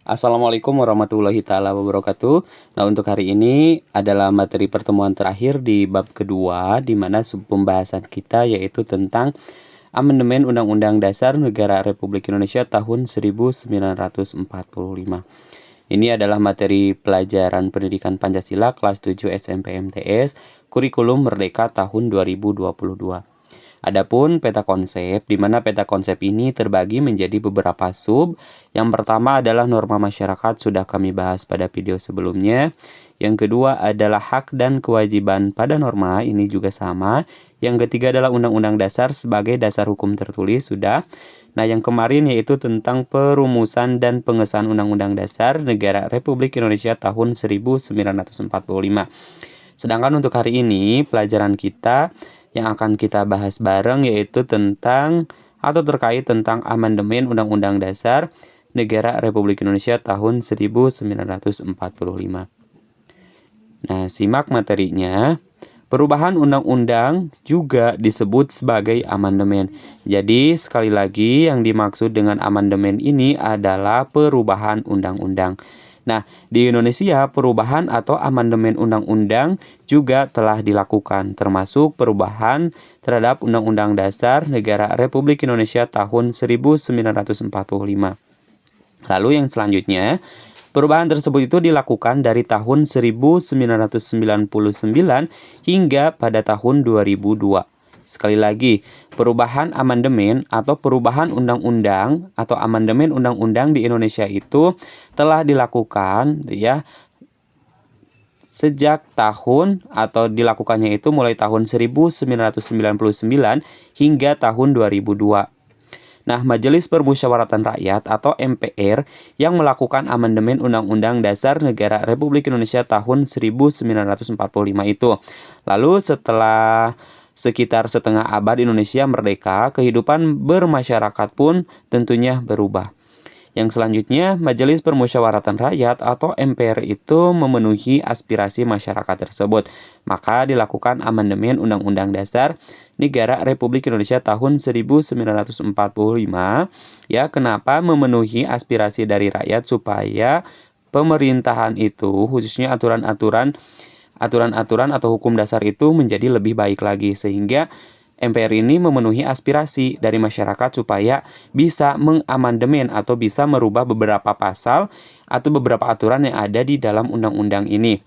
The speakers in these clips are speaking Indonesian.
Assalamualaikum warahmatullahi taala wabarakatuh. Nah, untuk hari ini adalah materi pertemuan terakhir di bab kedua, di mana sub pembahasan kita yaitu tentang Amandemen Undang-Undang Dasar Negara Republik Indonesia tahun 1945. Ini adalah materi pelajaran pendidikan Pancasila kelas 7 SMP MTS, kurikulum Merdeka tahun 2022. Adapun peta konsep, di mana peta konsep ini terbagi menjadi beberapa sub. Yang pertama adalah norma masyarakat, sudah kami bahas pada video sebelumnya. Yang kedua adalah hak dan kewajiban pada norma, ini juga sama. Yang ketiga adalah undang-undang dasar sebagai dasar hukum tertulis, sudah. Nah, yang kemarin yaitu tentang perumusan dan pengesahan Undang-Undang Dasar Negara Republik Indonesia tahun 1945. Sedangkan untuk hari ini, pelajaran kita yang akan kita bahas bareng yaitu tentang atau terkait tentang Amandemen Undang-Undang Dasar Negara Republik Indonesia tahun 1945. Nah, simak materinya. Perubahan undang-undang juga disebut sebagai amandemen. Jadi, sekali lagi yang dimaksud dengan amandemen ini adalah perubahan undang-undang. Nah, di Indonesia perubahan atau amandemen undang-undang juga telah dilakukan, termasuk perubahan terhadap Undang-Undang Dasar Negara Republik Indonesia tahun 1945. Lalu yang selanjutnya, perubahan tersebut itu dilakukan dari tahun 1999 hingga pada tahun 2002. Sekali lagi, perubahan amandemen atau perubahan undang-undang atau amandemen undang-undang di Indonesia itu telah dilakukan ya sejak tahun atau dilakukannya itu mulai tahun 1999 hingga tahun 2002. Nah, Majelis Permusyawaratan Rakyat atau MPR yang melakukan amandemen Undang-Undang Dasar Negara Republik Indonesia tahun 1945 itu. Lalu setelah sekitar setengah abad Indonesia merdeka, kehidupan bermasyarakat pun tentunya berubah. Yang selanjutnya, Majelis Permusyawaratan Rakyat atau MPR itu memenuhi aspirasi masyarakat tersebut. Maka dilakukan amandemen Undang-Undang Dasar Negara Republik Indonesia tahun 1945. Ya, kenapa memenuhi aspirasi dari rakyat supaya pemerintahan itu khususnya aturan-aturan atau hukum dasar itu menjadi lebih baik lagi, sehingga MPR ini memenuhi aspirasi dari masyarakat supaya bisa mengamandemen atau bisa merubah beberapa pasal atau beberapa aturan yang ada di dalam undang-undang ini.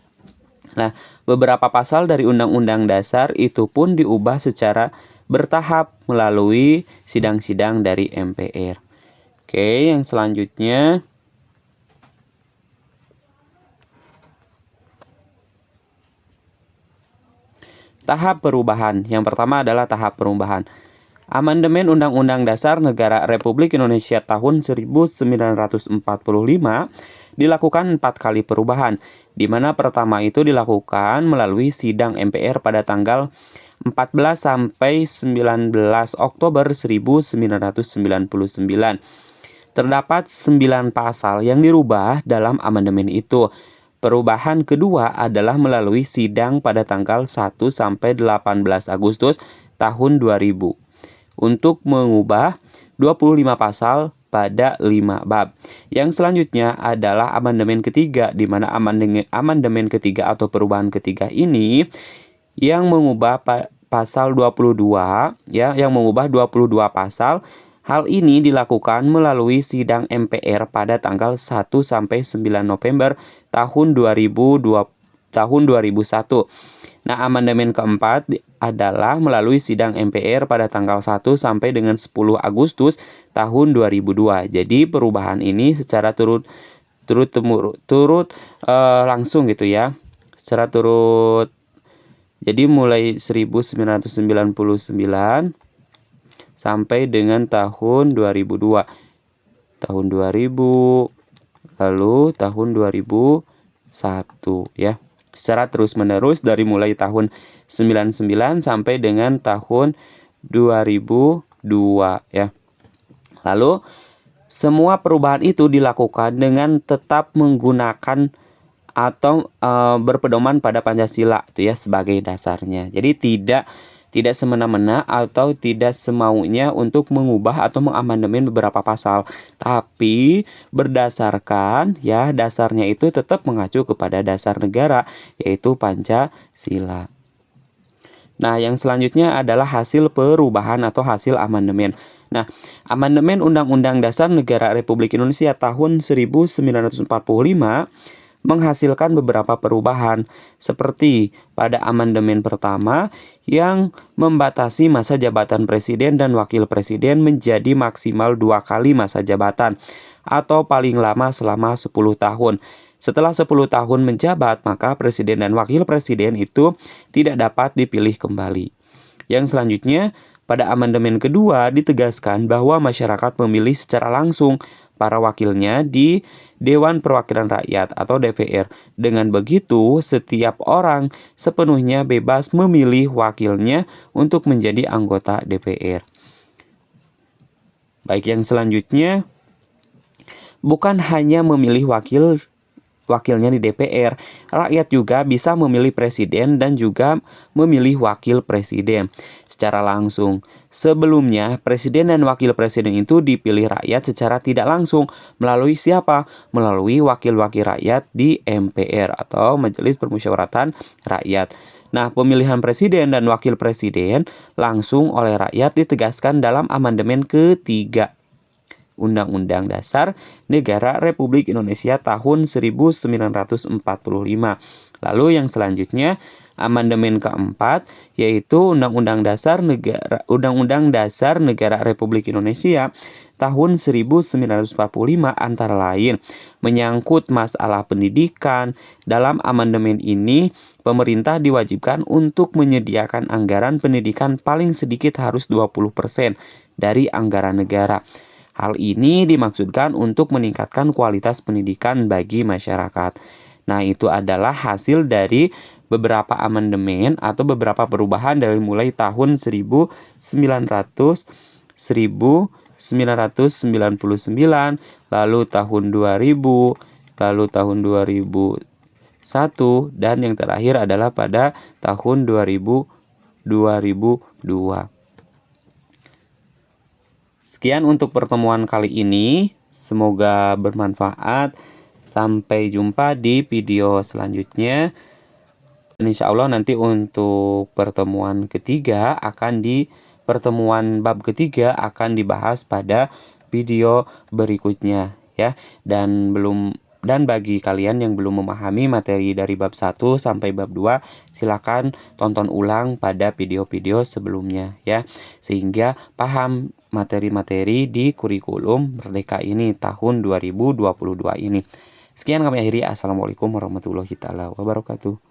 Nah, beberapa pasal dari Undang-Undang Dasar itu pun diubah secara bertahap melalui sidang-sidang dari MPR. Oke, yang selanjutnya tahap perubahan. Yang pertama adalah tahap perubahan. Amandemen Undang-Undang Dasar Negara Republik Indonesia tahun 1945 dilakukan 4 kali perubahan, di mana pertama itu dilakukan melalui sidang MPR pada tanggal 14 sampai 19 Oktober 1999. Terdapat 9 pasal yang dirubah dalam amandemen itu. Perubahan kedua adalah melalui sidang pada tanggal 1 sampai 18 Agustus tahun 2000 untuk mengubah 25 pasal pada 5 bab. Yang selanjutnya adalah amandemen ketiga, di mana amandemen ketiga atau perubahan ketiga ini yang mengubah pasal 22 ya, yang mengubah 22 pasal. Hal ini dilakukan melalui sidang MPR pada tanggal 1 sampai 9 November tahun 2001. Nah, amandemen keempat adalah melalui sidang MPR pada tanggal 1 sampai dengan 10 Agustus tahun 2002. Jadi perubahan ini secara turut langsung gitu ya. Secara turut. Jadi mulai 1999 sampai dengan tahun 2002. Tahun 2000, lalu tahun 2001 ya. Secara terus-menerus dari mulai tahun 99 sampai dengan tahun 2002 ya. Lalu semua perubahan itu dilakukan dengan tetap menggunakan atau berpedoman pada Pancasila itu ya sebagai dasarnya. Jadi tidak tidak semena-mena atau tidak semaunya untuk mengubah atau mengamandemen beberapa pasal, tapi berdasarkan dasarnya itu tetap mengacu kepada dasar negara, yaitu Pancasila. Nah, yang selanjutnya adalah hasil perubahan atau hasil amandemen. Nah, amandemen Undang-Undang Dasar Negara Republik Indonesia tahun 1945 menghasilkan beberapa perubahan, seperti pada amandemen pertama yang membatasi masa jabatan presiden dan wakil presiden menjadi maksimal 2 kali masa jabatan atau paling lama selama 10 tahun. Setelah 10 tahun menjabat, maka presiden dan wakil presiden itu tidak dapat dipilih kembali. Yang selanjutnya, pada amandemen kedua ditegaskan bahwa masyarakat memilih secara langsung para wakilnya di Dewan Perwakilan Rakyat atau DPR. Dengan begitu, setiap orang sepenuhnya bebas memilih wakilnya untuk menjadi anggota DPR. Baik, yang selanjutnya, bukan hanya memilih wakilnya di DPR, rakyat juga bisa memilih presiden dan juga memilih wakil presiden secara langsung. Sebelumnya, presiden dan wakil presiden itu dipilih rakyat secara tidak langsung. Melalui siapa? Melalui wakil-wakil rakyat di MPR atau Majelis Permusyawaratan Rakyat. Nah, pemilihan presiden dan wakil presiden langsung oleh rakyat ditegaskan dalam amandemen ketiga Undang-Undang Dasar Negara Republik Indonesia tahun 1945. Lalu yang selanjutnya, amandemen keempat, yaitu Undang-Undang Dasar Negara Republik Indonesia tahun 1945 antara lain menyangkut masalah pendidikan. Dalam amandemen ini, pemerintah diwajibkan untuk menyediakan anggaran pendidikan paling sedikit harus 20% dari anggaran negara. Hal ini dimaksudkan untuk meningkatkan kualitas pendidikan bagi masyarakat. Nah, itu adalah hasil dari beberapa amandemen atau beberapa perubahan dari mulai tahun 1999, lalu tahun 2000, lalu tahun 2001, dan yang terakhir adalah pada tahun 2002. Sekian untuk pertemuan kali ini, semoga bermanfaat. Sampai jumpa di video selanjutnya. Dan insya Allah nanti untuk pertemuan bab ketiga akan dibahas pada video berikutnya ya. Dan bagi kalian yang belum memahami materi dari bab 1 sampai bab 2, silakan tonton ulang pada video-video sebelumnya ya, sehingga paham materi-materi di kurikulum Merdeka ini tahun 2022 ini. Sekian kami akhiri. Assalamualaikum warahmatullahi wabarakatuh.